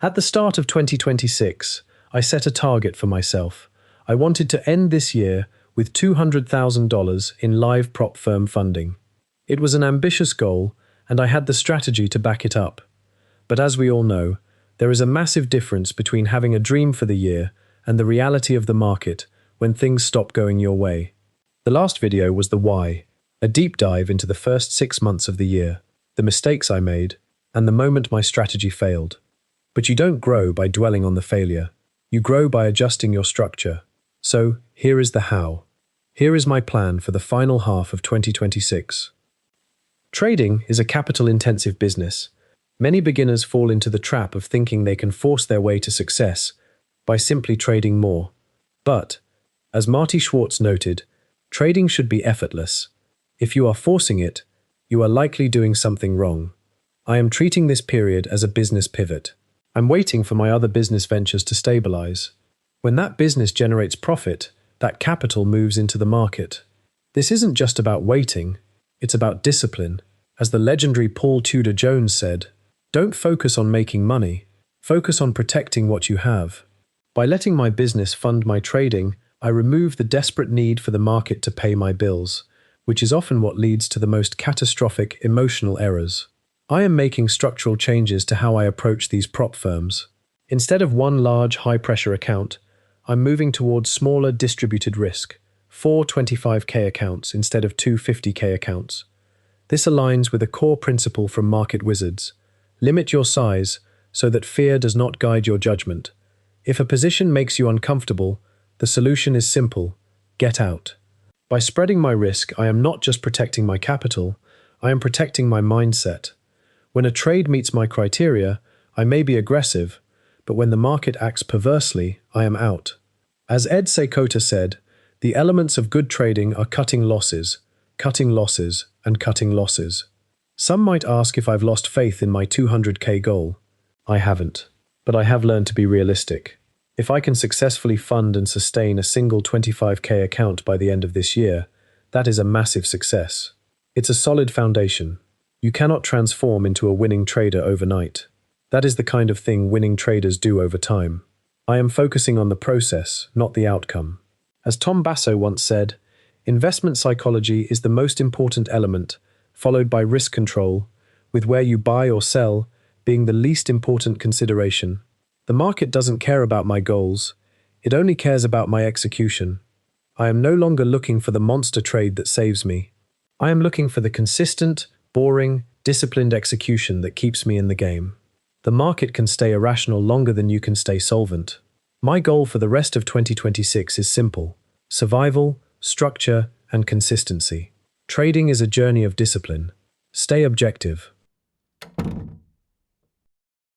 At the start of 2026, I set a target for myself. I wanted to end this year with $200,000 in live prop firm funding. It was an ambitious goal, and I had the strategy to back it up. But as we all know, there is a massive difference between having a dream for the year and the reality of the market when things stop going your way. The last video was the why, a deep dive into the first 6 months of the year, the mistakes I made, and the moment my strategy failed. But you don't grow by dwelling on the failure. You grow by adjusting your structure. So, here is the how. Here is my plan for the final half of 2026. Trading is a capital-intensive business. Many beginners fall into the trap of thinking they can force their way to success by simply trading more. But, as Marty Schwartz noted, trading should be effortless. If you are forcing it, you are likely doing something wrong. I am treating this period as a business pivot. I'm waiting for my other business ventures to stabilize. When that business generates profit, that capital moves into the market. This isn't just about waiting, it's about discipline. As the legendary Paul Tudor Jones said, "Don't focus on making money, focus on protecting what you have." By letting my business fund my trading, I remove the desperate need for the market to pay my bills, which is often what leads to the most catastrophic emotional errors. I am making structural changes to how I approach these prop firms. Instead of one large, high-pressure account, I'm moving towards smaller distributed risk, 4 25K accounts instead of 2 50K accounts. This aligns with a core principle from market wizards. Limit your size so that fear does not guide your judgment. If a position makes you uncomfortable, the solution is simple: get out. By spreading my risk, I am not just protecting my capital, I am protecting my mindset. When a trade meets my criteria, I may be aggressive, but when the market acts perversely, I am out. As Ed Seykota said, the elements of good trading are cutting losses, and cutting losses. Some might ask if I've lost faith in my 200K goal. I haven't, but I have learned to be realistic. If I can successfully fund and sustain a single 25K account by the end of this year, that is a massive success. It's a solid foundation. You cannot transform into a winning trader overnight. That is the kind of thing winning traders do over time. I am focusing on the process, not the outcome. As Tom Basso once said, investment psychology is the most important element, followed by risk control, with where you buy or sell being the least important consideration. The market doesn't care about my goals, it only cares about my execution. I am no longer looking for the monster trade that saves me. I am looking for the consistent, boring, disciplined execution that keeps me in the game. The market can stay irrational longer than you can stay solvent. My goal for the rest of 2026 is simple: survival, structure, and consistency. Trading is a journey of discipline. Stay objective.